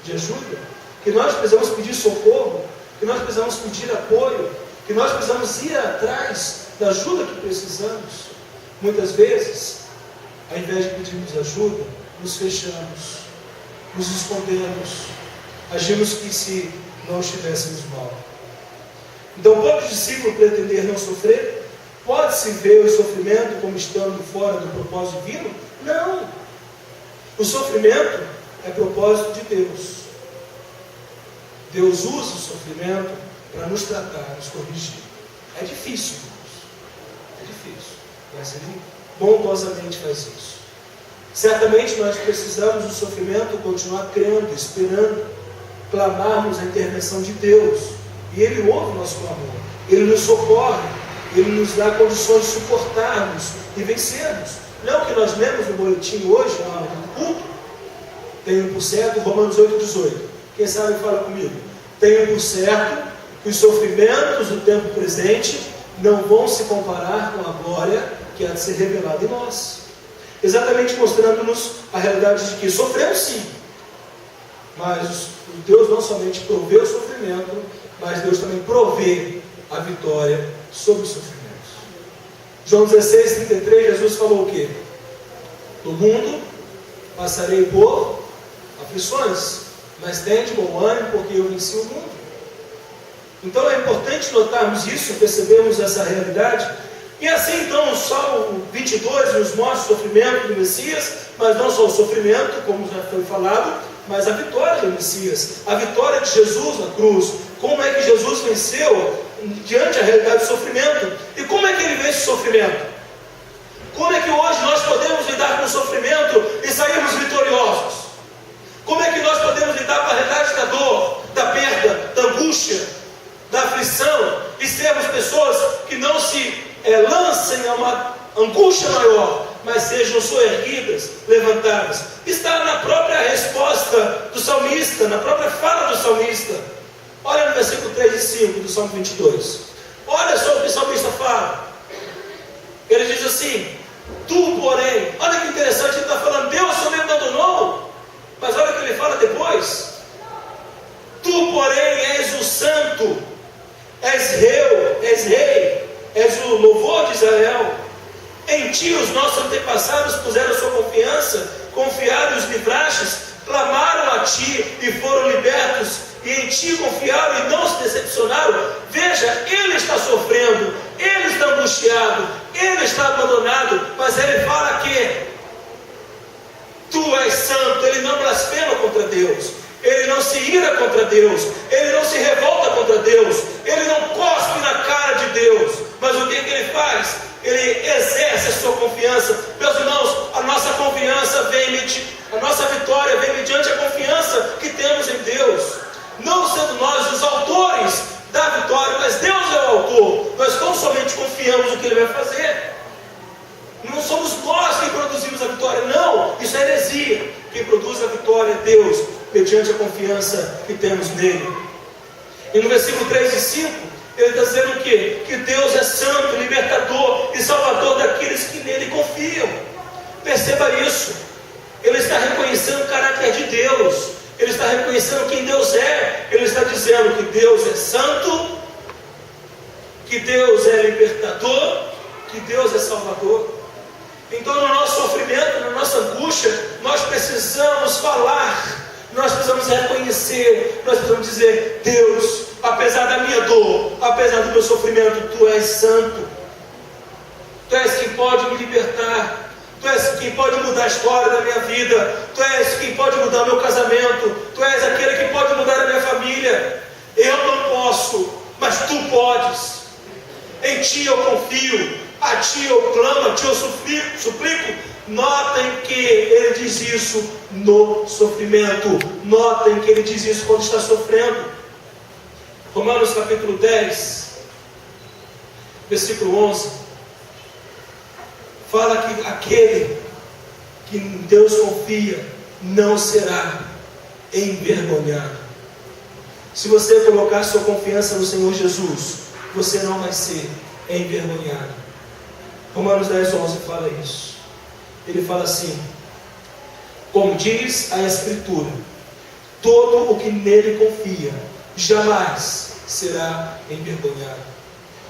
de ajuda? Que nós precisamos pedir socorro? Que nós precisamos pedir apoio? Que nós precisamos ir atrás da ajuda que precisamos? Muitas vezes, ao invés de pedirmos ajuda, nos fechamos, nos escondemos, agimos que se não estivéssemos mal. Então, pode o discípulo pretender não sofrer? Pode-se ver o sofrimento como estando fora do propósito divino? Não! O sofrimento é propósito de Deus. Deus usa o sofrimento para nos tratar, nos corrigir. É difícil, irmãos. É difícil. Mas Ele bondosamente faz isso. Certamente nós precisamos do sofrimento continuar crendo, esperando, clamarmos a intervenção de Deus. E Ele ouve o nosso clamor. Ele nos socorre. Ele nos dá condições de suportarmos e vencermos. Não é o que nós lemos no boletim hoje, no culto? Tenho por certo, Romanos 8,18. Quem sabe fala comigo. Tenho por certo que os sofrimentos do tempo presente não vão se comparar com a glória que há de ser revelada em nós. Exatamente mostrando-nos a realidade de que sofremos sim, mas Deus não somente provê o sofrimento, mas Deus também provê a vitória sobre os sofrimentos. João 16:33, Jesus falou o quê? No mundo passarei por aflições, mas tende bom ânimo, porque eu venci o mundo. Então é importante notarmos isso, percebermos essa realidade. E assim então o Salmo 22 nos mostra o sofrimento do Messias, mas não só o sofrimento, como já foi falado, mas a vitória do Messias, a vitória de Jesus na cruz. Como é que Jesus venceu diante da realidade do sofrimento? E como é que Ele vence o sofrimento? Como é que hoje nós podemos lidar com o sofrimento e sairmos vitoriosos? Como é que nós podemos lidar com a realidade da dor, da perda, da angústia, da aflição, e sermos pessoas que não se lancem a uma angústia maior, mas sejam soerguidas, levantadas? Está na própria resposta do salmista, na própria fala do salmista. Olha no versículo 3 e 5 do Salmo 22. Olha só o que o salmista fala. Ele diz assim: tu, porém, olha que interessante, ele está falando, Deus só me abandonou, mas olha o que ele fala depois: tu, porém, és o santo, és rei, és o louvor de Israel. Em ti os nossos antepassados puseram sua confiança, confiaram e os livrastes, clamaram a ti e foram libertos, e em ti confiaram e não se decepcionaram. Veja, ele está sofrendo, ele está angustiado, ele está abandonado, mas ele fala que tu és santo. Ele não blasfema contra Deus, ele não se ira contra Deus, ele não se revolta contra Deus, ele não cospe na cara de Deus. Mas o que ele faz? Ele exerce a sua confiança. Meus irmãos, a nossa confiança a nossa vitória vem mediante a confiança que temos em Deus, não sendo nós os autores da vitória, mas Deus é o autor. Nós tão somente confiamos no que Ele vai fazer. Não somos nós quem produzimos a vitória, não, isso é heresia. Quem produz a vitória é Deus, mediante a confiança que temos nele. E no versículo 3 e 5, ele está dizendo o quê? Que Deus é santo, libertador e salvador daqueles que nele confiam. Perceba isso. Ele está reconhecendo o caráter de Deus, ele está reconhecendo quem Deus é. Ele está dizendo que Deus é santo, que Deus é libertador, que Deus é salvador. Então, no nosso sofrimento, na nossa angústia, nós precisamos falar, nós precisamos reconhecer, nós precisamos dizer: Deus, apesar da minha dor, apesar do meu sofrimento, Tu és santo, Tu és quem pode me libertar, Tu és quem pode mudar a história da minha vida, Tu és quem pode mudar o meu casamento, Tu és aquele que pode mudar a minha família. Eu não posso, mas Tu podes. Em Ti eu confio, a Ti eu clamo, a Ti eu suplico. Notem que ele diz isso no sofrimento. Notem que ele diz isso quando está sofrendo. Romanos capítulo 10, versículo 11, fala que aquele que em Deus confia não será envergonhado. Se você colocar sua confiança no Senhor Jesus, você não vai ser envergonhado. Romanos 10, 11 fala isso. Ele fala assim: como diz a Escritura, todo o que nele confia jamais será envergonhado.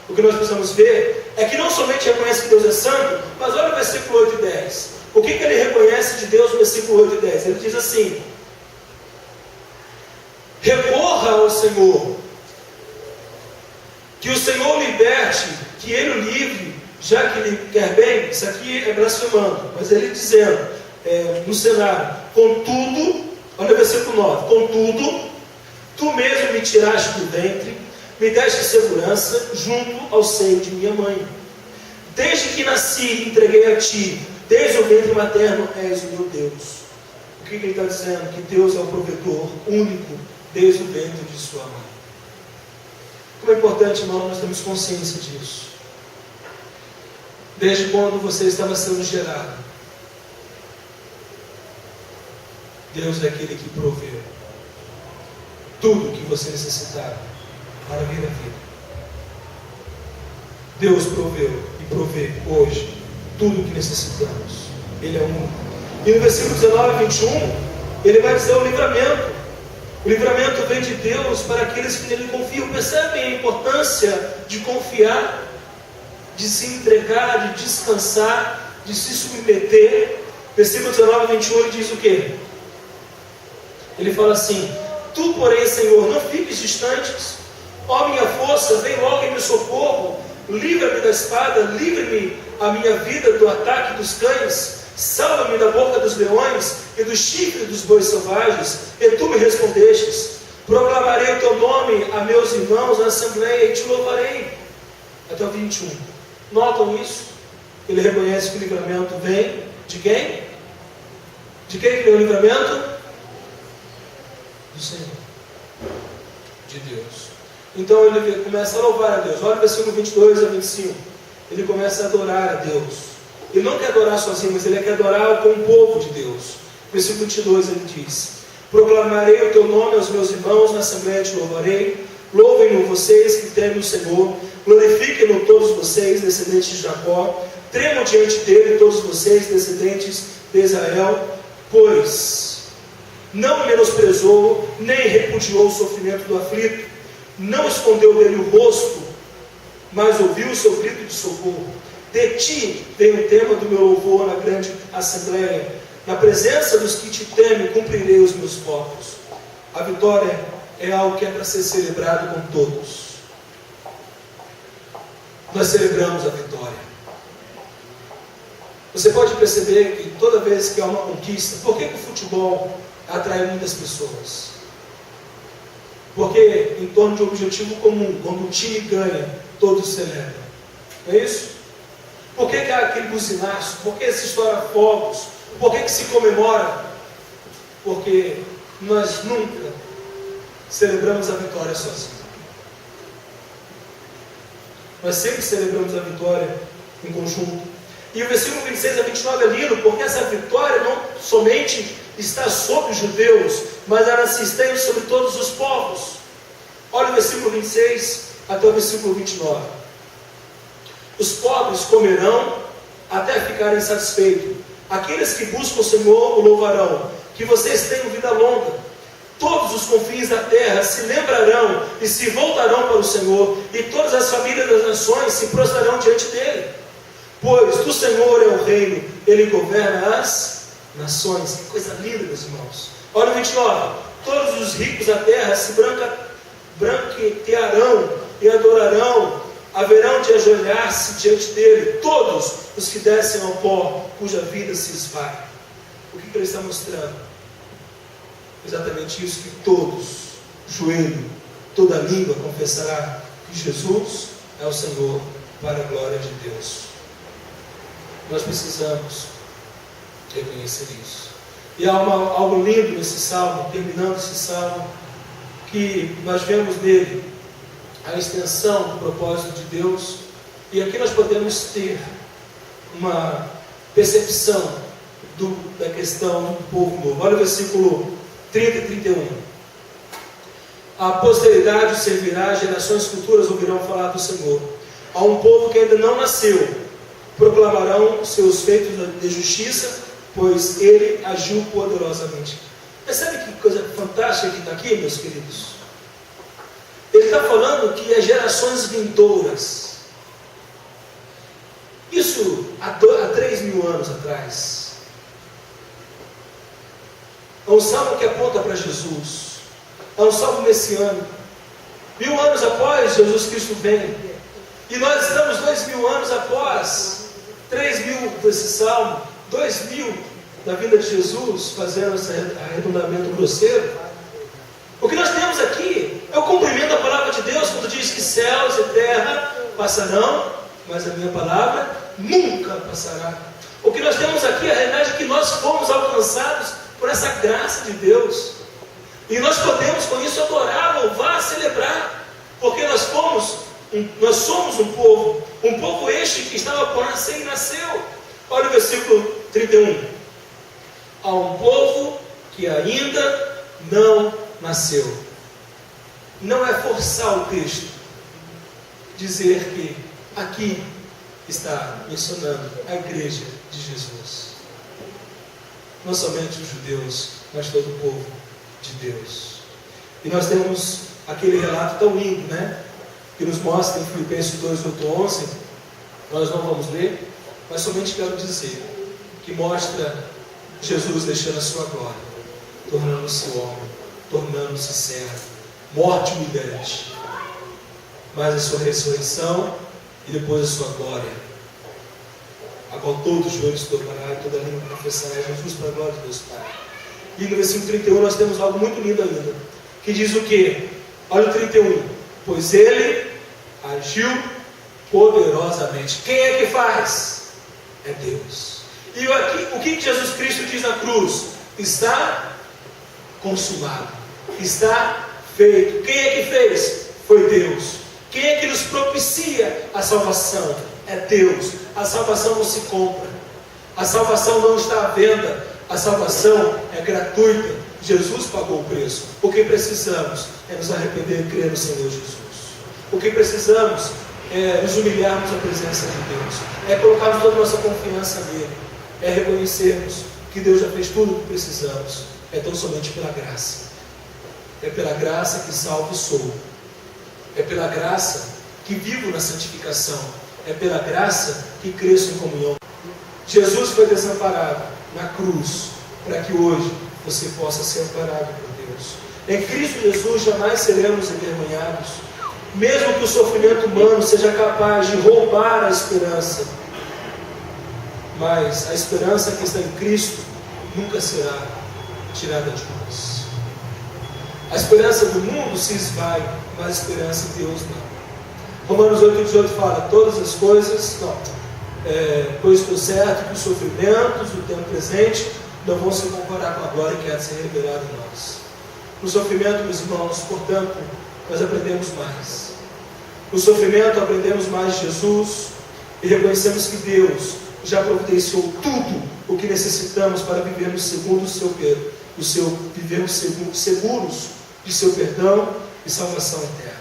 O que nós precisamos ver é que não somente reconhece que Deus é santo, mas olha o versículo 8 e 10. O que ele reconhece de Deus no versículo 8 e 10? Ele diz assim: recorra ao Senhor, que o Senhor liberte, que Ele o livre, já que Ele quer bem. Isso aqui é blasfemando, mas ele dizendo no cenário: contudo, olha o versículo 9: contudo, Tu mesmo me tiraste do ventre, me deste segurança junto ao seio de minha mãe. Desde que nasci, entreguei a Ti, desde o ventre materno és o meu Deus. O que ele está dizendo? Que Deus é o provedor único desde o ventre de sua mãe. Como é importante, irmão, nós temos consciência disso. Desde quando você estava sendo gerado, Deus é aquele que proveu tudo o que você necessitava para vir à vida. Deus proveu e provê hoje tudo o que necessitamos. Ele é único. E no versículo 19 e 21, ele vai dizer o livramento. O livramento vem de Deus para aqueles que nele confiam. Percebem a importância de confiar, de se entregar, de descansar, de se submeter. Versículo 19 e 21, ele diz o quê? Ele fala assim: Tu, porém, Senhor, não fiques distantes. Ó minha força, vem logo em meu socorro. Livra-me da espada, livre-me a minha vida do ataque dos cães. Salva-me da boca dos leões e do chifre dos bois selvagens. E Tu me respondestes. Proclamarei o Teu nome a meus irmãos na assembleia e Te louvarei. Até o 21. Notam isso? Ele reconhece que o livramento vem de quem? De quem que vem o livramento? Do Senhor, de Deus. Então ele começa a louvar a Deus. Olha o versículo 22 a 25. Ele começa a adorar a Deus. Ele não quer adorar sozinho, mas ele quer adorar com o povo de Deus. Versículo 22 ele diz: proclamarei o Teu nome aos meus irmãos, na assembleia Te louvarei. Louvem-no vocês que temem o Senhor. Glorifiquem-no todos vocês, descendentes de Jacó. Tremam diante dele todos vocês, descendentes de Israel, pois não menosprezou, nem repudiou o sofrimento do aflito, não escondeu dele o rosto, mas ouviu o seu grito de socorro. De Ti vem o tema do meu louvor na grande assembleia. Na presença dos que Te temem, cumprirei os meus votos. A vitória é algo que é para ser celebrado com todos. Nós celebramos a vitória. Você pode perceber que toda vez que há uma conquista, por que o futebol atrai muitas pessoas? Porque em torno de um objetivo comum, quando o time ganha, todos celebram. Não é isso? Por que há aquele buzinaço? Por que se estoura fogos? Por que se comemora? Porque nós nunca celebramos a vitória sozinhos. Nós sempre celebramos a vitória em conjunto. E o versículo 26 a 29 é lindo, porque essa vitória não somente está sobre os judeus, mas ela se estende sobre todos os povos. Olha o versículo 26 até o versículo 29. Os pobres comerão até ficarem satisfeitos. Aqueles que buscam o Senhor o louvarão. Que vocês tenham vida longa. Todos os confins da terra se lembrarão e se voltarão para o Senhor, e todas as famílias das nações se prostrarão diante dele. Pois do Senhor é o reino, ele governa as nações. Que coisa linda, meus irmãos. Olha o 29. Todos os ricos da terra se branquearão e adorarão, haverão de ajoelhar-se diante dele, todos os que descem ao pó, cuja vida se esvai. O que ele está mostrando? Exatamente isso, que todos, joelho, toda língua confessará que Jesus é o Senhor, para a glória de Deus. Nós precisamos reconhecer isso. E há algo lindo nesse salmo, terminando esse salmo, que nós vemos nele a extensão do propósito de Deus, e aqui nós podemos ter uma percepção da questão do povo novo. Olha o versículo 30 e 31. A posteridade o servirá, gerações futuras ouvirão falar do Senhor. A um povo que ainda não nasceu, proclamarão seus feitos de justiça, pois ele agiu poderosamente. Percebe que coisa fantástica que está aqui, meus queridos? Ele está falando que as gerações vindouras, isso há 3.000 anos atrás, é um salmo que aponta para Jesus, é um salmo messiânico. 1.000 anos após, Jesus Cristo vem, e nós estamos 2.000 anos após, 3.000 desse salmo, 2.000 da vinda de Jesus, fazendo esse arredondamento grosseiro. O que nós temos aqui é o cumprimento da palavra de Deus, quando diz que céus e terra passarão, mas a minha palavra nunca passará. O que nós temos aqui é a realidade que nós fomos alcançados por essa graça de Deus, e nós podemos com isso adorar, louvar, celebrar, porque nós somos um povo este que estava por nascer e nasceu. Olha o versículo 31. Há um povo que ainda não nasceu. Não é forçar o texto, dizer que aqui está mencionando a igreja de Jesus. Não somente os judeus, mas todo o povo de Deus. E nós temos aquele relato tão lindo, né? Que nos mostra em Filipenses 2, 8, 11. Nós não vamos ler, mas somente quero dizer que mostra Jesus deixando a sua glória, tornando-se homem, tornando-se servo, morte humilhante, mas a sua ressurreição e depois a sua glória, a qual todos os joelhos se dobrará e toda língua confessará Jesus para a glória de Deus Pai. E no versículo 31 nós temos algo muito lindo ainda, que diz o quê? Olha o 31. Pois ele agiu poderosamente. Quem é que faz? É Deus. E aqui, o que Jesus Cristo diz na cruz? Está consumado, está feito. Quem é que fez? Foi Deus. Quem é que nos propicia a salvação? É Deus. A salvação não se compra, a salvação não está à venda, a salvação é gratuita. Jesus pagou o preço. O que precisamos é nos arrepender e crer no Senhor Jesus. O que precisamos é nos humilharmos à presença de Deus, é colocarmos toda a nossa confiança nele, é reconhecermos que Deus já fez tudo o que precisamos. É tão somente pela graça. É pela graça que salvo sou. É pela graça que vivo na santificação. É pela graça que cresço em comunhão. Jesus foi desamparado na cruz para que hoje você possa ser amparado por Deus. Em Cristo Jesus jamais seremos envergonhados. Mesmo que o sofrimento humano seja capaz de roubar a esperança, mas a esperança que está em Cristo nunca será tirada de nós. A esperança do mundo se esvai, mas a esperança em Deus não. Romanos 8,18 fala: todas as coisas, pois estou certo que os sofrimentos do tempo presente não vão se comparar com a glória que há de ser revelada em nós. No sofrimento, meus irmãos, portanto, nós aprendemos mais. No sofrimento aprendemos mais de Jesus e reconhecemos que Deus já providenciou tudo o que necessitamos para vivermos segundo vivermos seguros de seu perdão e salvação eterna.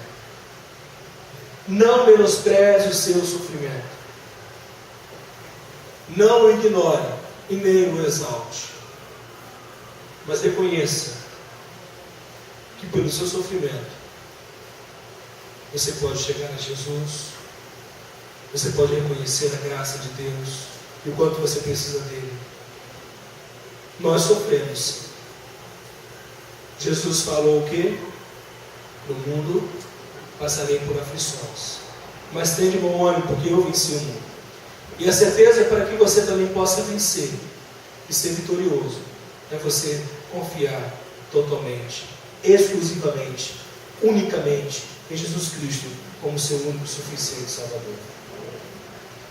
Não menospreze o seu sofrimento. Não o ignore e nem o exalte. Mas reconheça que pelo seu sofrimento você pode chegar a Jesus, você pode reconhecer a graça de Deus e o quanto você precisa dele. Nós sofremos. Jesus falou o quê? No mundo passarei por aflições, mas tende bom ânimo, porque eu venci o mundo. E a certeza é para que você também possa vencer e ser vitorioso, é você confiar totalmente, exclusivamente, unicamente em Jesus Cristo como seu único e suficiente Salvador.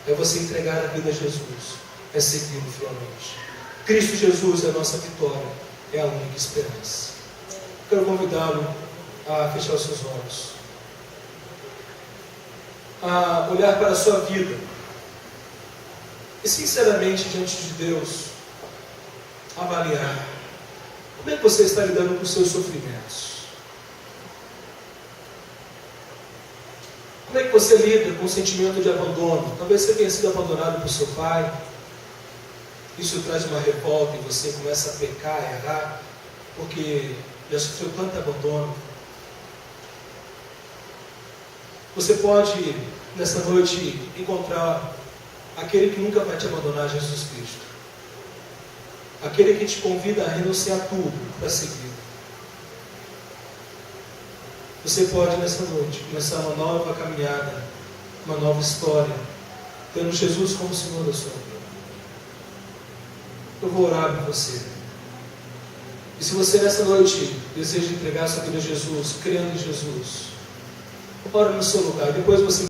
É você entregar a vida a Jesus, é segui-lo fielmente. Cristo Jesus é a nossa vitória, é a única esperança. Quero convidá-lo a fechar os seus olhos, a olhar para a sua vida e sinceramente diante de Deus avaliar como é que você está lidando com os seus sofrimentos. Como é que você lida com o sentimento de abandono? Talvez você tenha sido abandonado por seu pai. Isso traz uma revolta e você começa a pecar, a errar, porque já sofreu tanto abandono. Você pode, nessa noite, encontrar aquele que nunca vai te abandonar, Jesus Cristo. Aquele que te convida a renunciar a tudo para seguir. Você pode, nessa noite, começar uma nova caminhada, uma nova história, tendo Jesus como Senhor da sua vida. Eu vou orar por você. E se você nessa noite deseja entregar sua vida a Jesus, crendo em Jesus, ora no seu lugar. Depois você